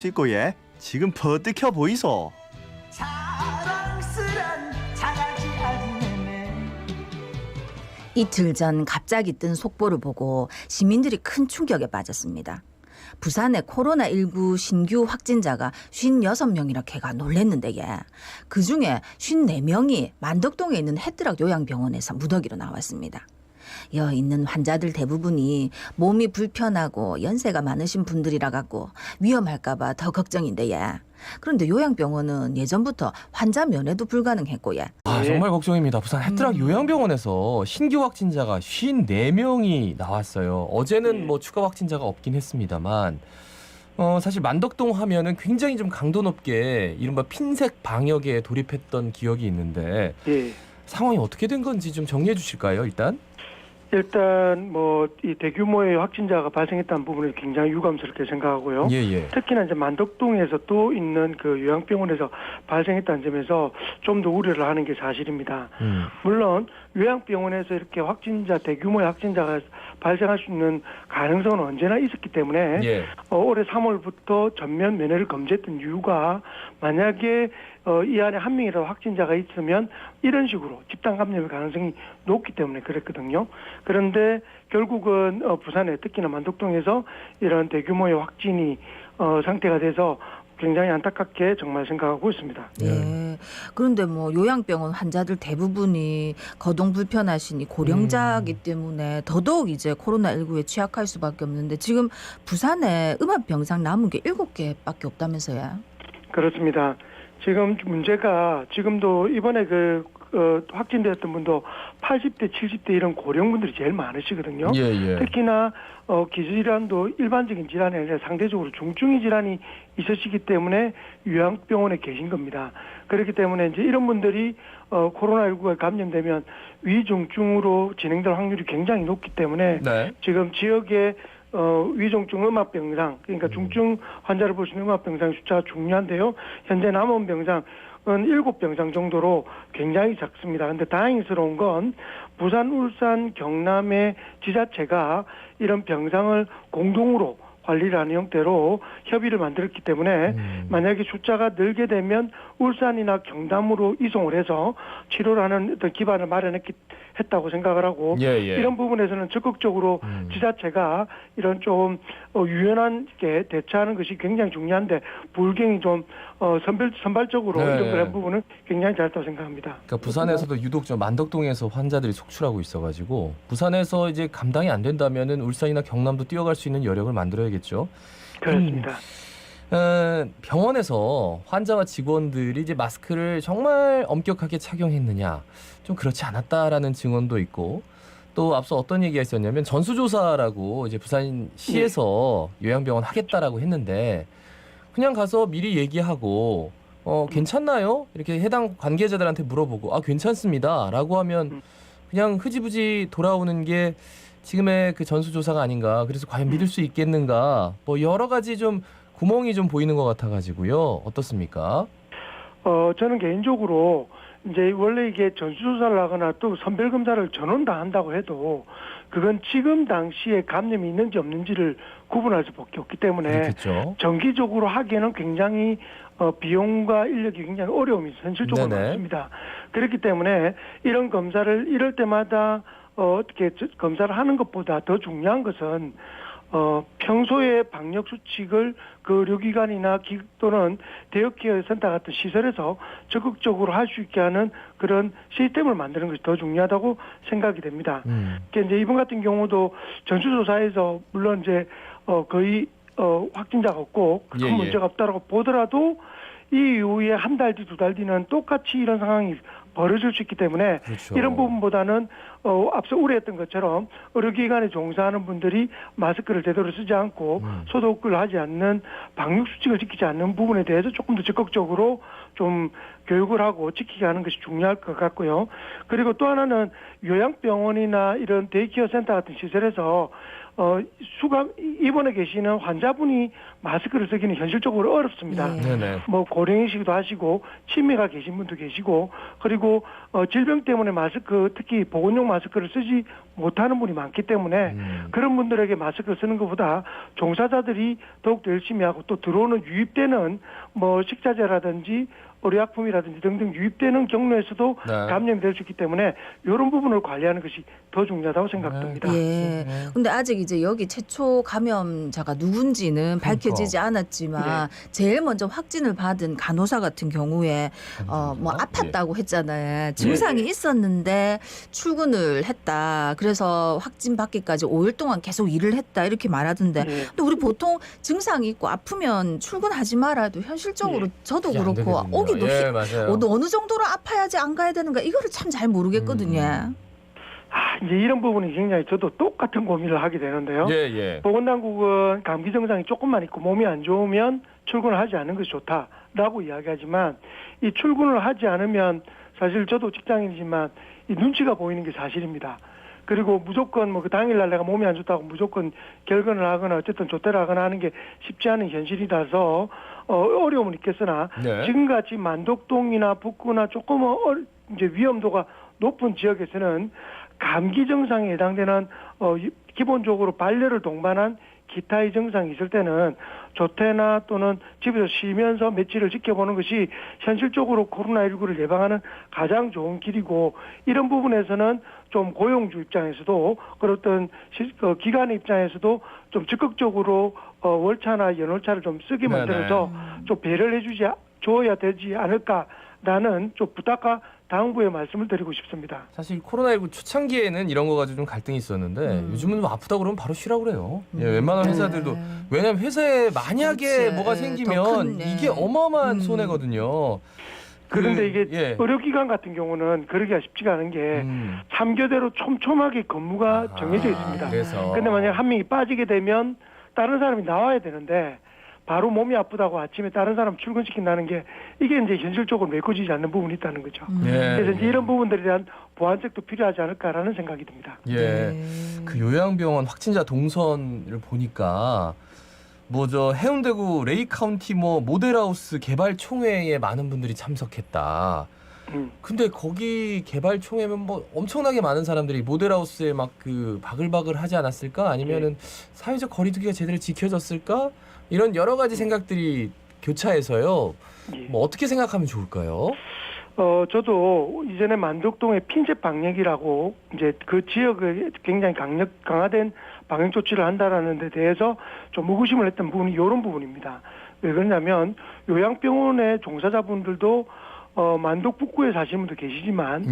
찍고예 지금 버뜩혀 보이소. 자랑스런 자갈치 아지매매. 이틀 전 갑자기 뜬 속보를 보고 시민들이 큰 충격에 빠졌습니다. 부산의 코로나19 신규 확진자가 56명이라 걔가 놀랬는데 그중에 54명이 만덕동에 있는 해뜨락 요양병원에서 무더기로 나왔습니다. 여 있는 환자들 대부분이 몸이 불편하고 연세가 많으신 분들이라 갖고 위험할까 봐 더 걱정인데 그런데 요양병원은 예전부터 환자 면회도 불가능했고 정말 걱정입니다. 부산 해뜨락 요양병원에서 신규 확진자가 54명이 나왔어요. 어제는 뭐 추가 확진자가 없긴 했습니다만 사실 만덕동 하면은 굉장히 좀 강도 높게 이른바 핀셋 방역에 돌입했던 기억이 있는데 상황이 어떻게 된 건지 좀 정리해 주실까요, 일단? 일단 이 대규모의 확진자가 발생했다는 부분을 굉장히 유감스럽게 생각하고요. 특히나 이제 만덕동에서 또 있는 그 요양병원에서 발생했다는 점에서 좀 더 우려를 하는 게 사실입니다. 물론 요양병원에서 이렇게 대규모의 확진자가 발생할 수 있는 가능성은 언제나 있었기 때문에 올해 3월부터 전면 면회를 금지했던 이유가 만약에 이 안에 한 명이라도 확진자가 있으면 이런 식으로 집단 감염의 가능성이 높기 때문에 그랬거든요. 그런데 결국은 부산에 특히나 만덕동에서 이런 대규모의 확진이 상태가 돼서 굉장히 안타깝게 정말 생각하고 있습니다. 그런데 요양병원 환자들 대부분이 거동 불편하시니 고령자이기 때문에 더더욱 이제 코로나19에 취약할 수밖에 없는데 지금 부산에 음압병상 남은 게 7개밖에 없다면서요? 그렇습니다. 지금 문제가 지금도 이번에 확진되었던 분도 80대, 70대 이런 고령분들이 제일 많으시거든요. 특히나 기질환도 일반적인 질환이 아니라 상대적으로 중증의 질환이 있으시기 때문에 요양병원에 계신 겁니다. 그렇기 때문에 이제 이런 분들이 코로나19에 감염되면 위중증으로 진행될 확률이 굉장히 높기 때문에 지금 지역에 위중증 음압병상, 그러니까 중증 환자를 볼 수 있는 음압병상 숫자가 중요한데요. 현재 남은 병상은 7병상 정도로 굉장히 작습니다. 그런데 다행스러운 건 부산, 울산, 경남의 지자체가 이런 병상을 공동으로 관리를 하는 형태로 협의를 만들었기 때문에 만약에 숫자가 늘게 되면 울산이나 경남으로 이송을 해서 치료를 하는 어떤 기반을 마련했다고 생각을 하고 이런 부분에서는 적극적으로 지자체가 이런 좀 유연하게 대처하는 것이 굉장히 중요한데 불경이 좀 선발적으로 이런 그런 부분은 굉장히 잘했다고 생각합니다. 그러니까 부산에서도 유독 좀 만덕동에서 환자들이 속출하고 있어가지고 부산에서 이제 감당이 안 된다면은 울산이나 경남도 뛰어갈 수 있는 여력을 만들어야겠죠. 그렇습니다. 병원에서 환자와 직원들이 이제 마스크를 정말 엄격하게 착용했느냐, 좀 그렇지 않았다라는 증언도 있고, 또 앞서 어떤 얘기가 있었냐면 전수조사라고 이제 부산시에서 요양병원 하겠다라고 했는데 그냥 가서 미리 얘기하고 괜찮나요? 이렇게 해당 관계자들한테 물어보고 괜찮습니다라고 하면 그냥 흐지부지 돌아오는 게 지금의 그 전수조사가 아닌가. 그래서 과연 믿을 수 있겠는가. 여러 가지 좀 구멍이 좀 보이는 것 같아가지고요. 어떻습니까? 저는 개인적으로 이제 원래 이게 전수조사를 하거나 또 선별검사를 전원 다 한다고 해도 그건 지금 당시에 감염이 있는지 없는지를 구분할 수밖에 없기 때문에 그렇겠죠. 정기적으로 하기에는 굉장히 비용과 인력이 굉장히 어려움이 현실적으로 많습니다. 그렇기 때문에 이런 검사를 이럴 때마다 어떻게 검사를 하는 것보다 더 중요한 것은 평소에 방역 수칙을 그 의료기관이나 또는 대역케어 센터 같은 시설에서 적극적으로 할 수 있게 하는 그런 시스템을 만드는 것이 더 중요하다고 생각이 됩니다. 그러니까 이제 이번 같은 경우도 전수조사에서 물론 이제 거의 확진자가 없고 큰 문제가 없다라고 보더라도 이 이후에 한 달 뒤, 2달 뒤는 똑같이 이런 상황이 벌어질 수 있기 때문에 이런 부분보다는 앞서 우려했던 것처럼 의료기관에 종사하는 분들이 마스크를 제대로 쓰지 않고 소독을 하지 않는 방역수칙을 지키지 않는 부분에 대해서 조금 더 적극적으로 좀 교육을 하고 지키게 하는 것이 중요할 것 같고요. 그리고 또 하나는 요양병원이나 이런 데이케어 센터 같은 시설에서 수감 입원해 계시는 환자분이 마스크를 쓰기는 현실적으로 어렵습니다. 네네. 뭐 고령이시기도 하시고 치매가 계신 분도 계시고 그리고 질병 때문에 마스크 특히 보건용 마스크를 쓰지 못하는 분이 많기 때문에 그런 분들에게 마스크를 쓰는 것보다 종사자들이 더욱더 열심히 하고 또 들어오는 유입되는 뭐 식자재라든지 의료약품이라든지 등등 유입되는 경로에서도 네. 감염이 될 수 있기 때문에 이런 부분을 관리하는 것이 더 중요하다고 생각됩니다. 예. 근데 아직 이제 여기 최초 감염자가 누군지는 밝혀지지 않았지만 제일 먼저 확진을 받은 간호사 같은 경우에 뭐 아팠다고 했잖아요. 증상이 있었는데 출근을 했다. 그래서 확진 받기까지 5일 동안 계속 일을 했다. 이렇게 말하던데. 근데 우리 보통 증상이 있고 아프면 출근하지 말아도 현실적으로 저도 그게 안 그렇고 되거든요. 오기도 예, 맞아요. 어느 정도로 아파야지 안 가야 되는가 이거를 참 잘 모르겠거든요. 이제 이런 부분이 굉장히 저도 똑같은 고민을 하게 되는데요. 예. 보건당국은 감기 증상이 조금만 있고 몸이 안 좋으면 출근을 하지 않는 것이 좋다라고 이야기하지만 이 출근을 하지 않으면 사실 저도 직장인이지만 이 눈치가 보이는 게 사실입니다. 그리고 무조건 뭐 그 당일날 내가 몸이 안 좋다고 무조건 결근을 하거나 어쨌든 조퇴를 하거나 하는 게 쉽지 않은 현실이라서 어려움은 있겠으나 네. 지금같이 만독동이나 북구나 조금 이제 위험도가 높은 지역에서는 감기 증상에 해당되는 기본적으로 발열을 동반한 기타의 증상이 있을 때는 조퇴나 또는 집에서 쉬면서 며칠을 지켜보는 것이 현실적으로 코로나19를 예방하는 가장 좋은 길이고 이런 부분에서는 좀 고용주 입장에서도 그렇던 기관의 입장에서도 좀 적극적으로 월차나 연월차를 좀 쓰게 만들어서 좀 배려를 줘야 되지 않을까라는 좀 부탁과 당부의 말씀을 드리고 싶습니다. 사실 코로나19 초창기에는 이런 거 가지고 좀 갈등이 있었는데 요즘은 뭐 아프다 그러면 바로 쉬라고 그래요. 예, 웬만한 회사들도 왜냐하면 회사에 만약에 그렇지. 뭐가 더 생기면 큰, 이게 어마어마한 손해거든요. 그런데 이게 의료기관 같은 경우는 그러기가 쉽지가 않은 게 3교대로 촘촘하게 근무가 정해져 있습니다. 그래서. 근데 만약 한 명이 빠지게 되면 다른 사람이 나와야 되는데 바로 몸이 아프다고 아침에 다른 사람 출근시킨다는 게 이게 이제 현실적으로 메꿔지지 않는 부분이 있다는 거죠. 그래서 이제 이런 부분들에 대한 보완책도 필요하지 않을까라는 생각이 듭니다. 예. 그 요양병원 확진자 동선을 보니까 뭐 저 해운대구 레이 카운티 뭐 모델하우스 개발 총회에 많은 분들이 참석했다. 근데 거기 개발 총회면 뭐 엄청나게 많은 사람들이 모델하우스에 막 그 바글바글 하지 않았을까? 아니면은 사회적 거리두기가 제대로 지켜졌을까? 이런 여러 가지 생각들이 교차해서요. 뭐 어떻게 생각하면 좋을까요? 저도 이전에 만덕동의 핀셋 방역이라고 이제 그 지역에 굉장히 강화된 방역 조치를 한다라는 데 대해서 좀 의구심을 했던 부분이 이런 부분입니다. 왜 그러냐면 요양병원의 종사자분들도 만독 북구에 사시는 분도 계시지만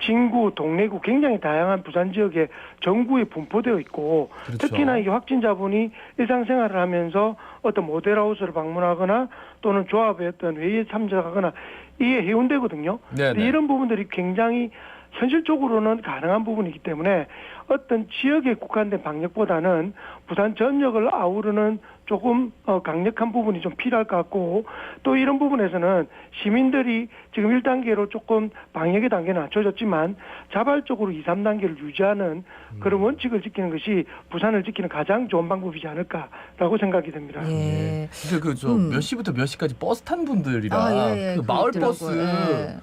진구, 동래구 굉장히 다양한 부산 지역에 전구에 분포되어 있고 특히나 이 확진자분이 일상생활을 하면서 어떤 모델하우스를 방문하거나 또는 조합의 어떤 회의에 참석하거나 이게 해운대거든요. 이런 부분들이 굉장히 현실적으로는 가능한 부분이기 때문에 어떤 지역에 국한된 방역보다는 부산 전역을 아우르는 조금 강력한 부분이 좀 필요할 것 같고 또 이런 부분에서는 시민들이 지금 1단계로 조금 방역의 단계는 낮춰졌지만 자발적으로 2, 3단계를 유지하는 그런 원칙을 지키는 것이 부산을 지키는 가장 좋은 방법이지 않을까라고 생각이 됩니다. 예. 근데 몇 시부터 몇 시까지 버스 탄 분들이랑 그 마을 버스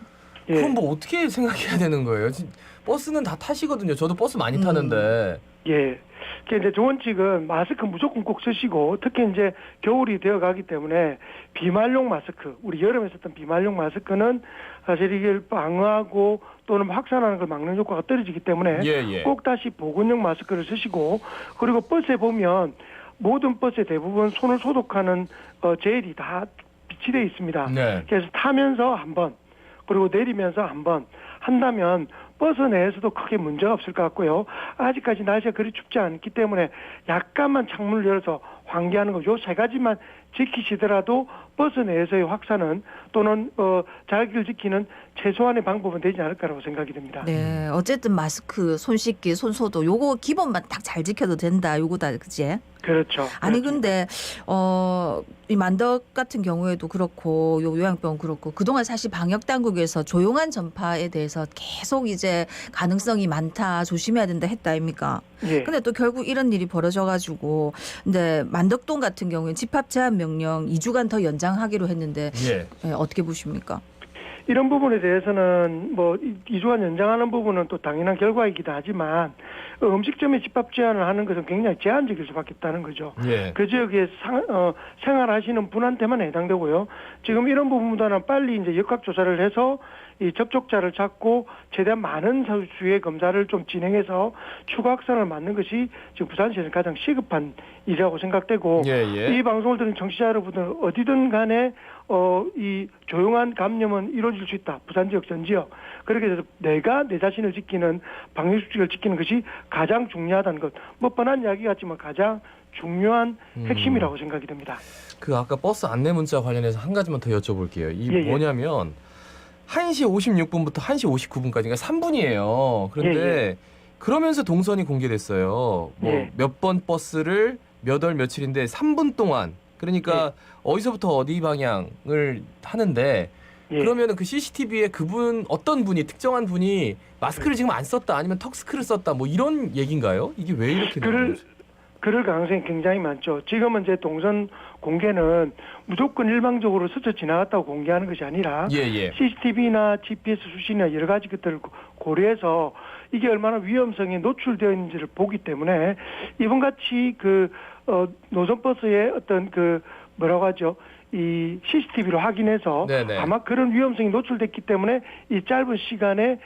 그럼 뭐 어떻게 생각해야 되는 거예요? 버스는 다 타시거든요. 저도 버스 많이 타는데. 예. 이제 원칙은 마스크 무조건 꼭 쓰시고 특히 이제 겨울이 되어가기 때문에 비말용 마스크, 우리 여름에 썼던 비말용 마스크는 사실 이게 방어하고 또는 확산하는 걸 막는 효과가 떨어지기 때문에 꼭 다시 보건용 마스크를 쓰시고 그리고 버스에 보면 모든 버스에 대부분 손을 소독하는 젤이 다 비치되어 있습니다. 그래서 타면서 한 번 그리고 내리면서 한 번 한다면 버스 내에서도 크게 문제가 없을 것 같고요. 아직까지 날씨가 그리 춥지 않기 때문에 약간만 창문을 열어서 환기하는 거 요 세 가지만 지키시더라도 버스 내에서의 확산은 또는 자기를 지키는 최소한의 방법은 되지 않을까라고 생각이 됩니다. 네, 어쨌든 마스크, 손 씻기, 손 소독 요거 기본만 딱 잘 지켜도 된다. 요거다, 그치? 그렇죠. 아니 그렇습니다. 근데 이 만덕 같은 경우에도 그렇고 요 요양병 그렇고 그동안 사실 방역 당국에서 조용한 전파에 대해서 계속 이제 가능성이 많다 조심해야 된다 했다 아닙니까? 예. 근데 또 결국 이런 일이 벌어져가지고 근데 만덕동 같은 경우에 집합 제한 명령 2주간 더 연장하기로 했는데 예. 어떻게 보십니까? 이런 부분에 대해서는 뭐 2주간 연장하는 부분은 또 당연한 결과이기도 하지만 음식점에 집합 제한을 하는 것은 굉장히 제한적일 수밖에 없다는 거죠. 예. 그 지역에 생활하시는 분한테만 해당되고요. 지금 이런 부분보다는 빨리 이제 역학 조사를 해서 이 접촉자를 찾고 최대한 많은 수의 검사를 좀 진행해서 추가 확산을 막는 것이 지금 부산시에서 가장 시급한 일이라고 생각되고 예. 이 방송을 듣는 청취자 여러분들 어디든 간에 이 조용한 감염은 이루어질 수 있다. 부산 지역 전 지역. 그렇게 해서 내가 내 자신을 지키는 방역수칙을 지키는 것이 가장 중요하다는 것. 뭐 뻔한 이야기 같지만 가장 중요한 핵심이라고 생각이 됩니다. 그 아까 버스 안내 문자 관련해서 한 가지만 더 여쭤볼게요. 이 예. 뭐냐면 1시 56분부터 1시 59분까지 그러니까 3분이에요. 그런데 그러면서 동선이 공개됐어요. 뭐 예. 몇 번 버스를 몇 월 며칠인데 3분 동안 그러니까 어디서부터 어디 방향을 하는데 예. 그러면은 그 CCTV에 그분 어떤 분이 특정한 분이 마스크를 지금 안 썼다 아니면 턱스크를 썼다 뭐 이런 얘기인가요? 이게 왜 이렇게 되는 거죠? 그럴 가능성이 굉장히 많죠. 지금은 이제 동선 공개는 무조건 일방적으로 스쳐 지나갔다고 공개하는 것이 아니라 예. CCTV나 GPS 수신이나 여러 가지 것들을 고려해서 이게 얼마나 위험성이 노출되어 있는지를 보기 때문에 이번 같이 노선버스의 어떤 뭐라고 하죠? 이 CCTV로 확인해서 네네. 아마 그런 위험성이 노출됐기 때문에 이 짧은 시간에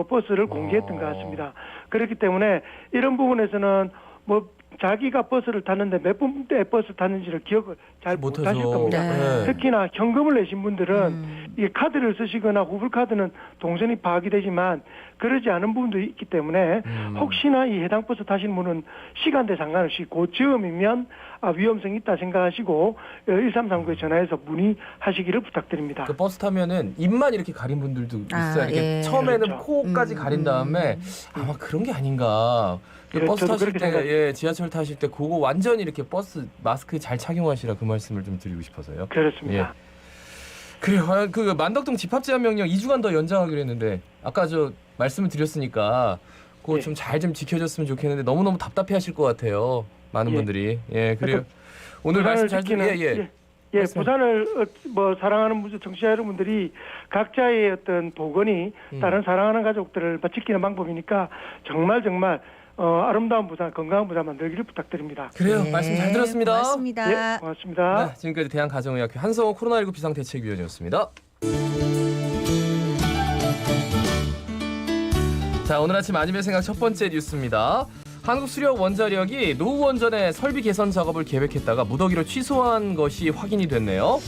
버스를 공개했던 것 같습니다. 그렇기 때문에 이런 부분에서는 뭐 자기가 버스를 탔는데 몇 분대 버스 탔는지를 기억을 잘 못하실 겁니다. 네. 특히나 현금을 내신 분들은 이 카드를 쓰시거나 후불카드는 동선이 파악이 되지만 그러지 않은 부분도 있기 때문에 혹시나 이 해당 버스 타시는 분은 시간대 상관없이 그 즈음이면 위험성이 있다 생각하시고 1339에 전화해서 문의하시기를 부탁드립니다. 그 버스 타면은 입만 이렇게 가린 분들도 있어요. 이렇게 예. 처음에는 그렇죠. 코까지 가린 다음에 아마 그런 게 아닌가. 그 버스 저도 타실 그렇게 때, 지하철 타실 때 그거 완전히 이렇게 버스 마스크 잘 착용하시라 그 말씀을 좀 드리고 싶어서요. 그렇습니다. 그래요. 그 만덕동 집합 제한 명령 2주간 더 연장하기로 했는데 아까 저 말씀을 드렸으니까 그거 좀 잘 좀 지켜줬으면 좋겠는데 너무너무 답답해하실 것 같아요. 많은 분들이. 그래요. 오늘 말씀 잘 듣기는 말씀. 부산을 사랑하는 청취자 여러분들이 각자의 어떤 보건이 다른 사랑하는 가족들을 지키는 방법이니까 정말 아름다운 부산, 건강한 부산 만들기를 부탁드립니다. 그래요. 말씀 잘 들었습니다. 고맙습니다. 예, 고맙습니다. 네, 지금까지 대한가정의학회 한성호 코로나19 비상대책위원이었습니다. 자, 오늘 아침 아침의 생각 첫 번째 뉴스입니다. 한국수력원자력이 노후 원전의 설비 개선 작업을 계획했다가 무더기로 취소한 것이 확인이 됐네요.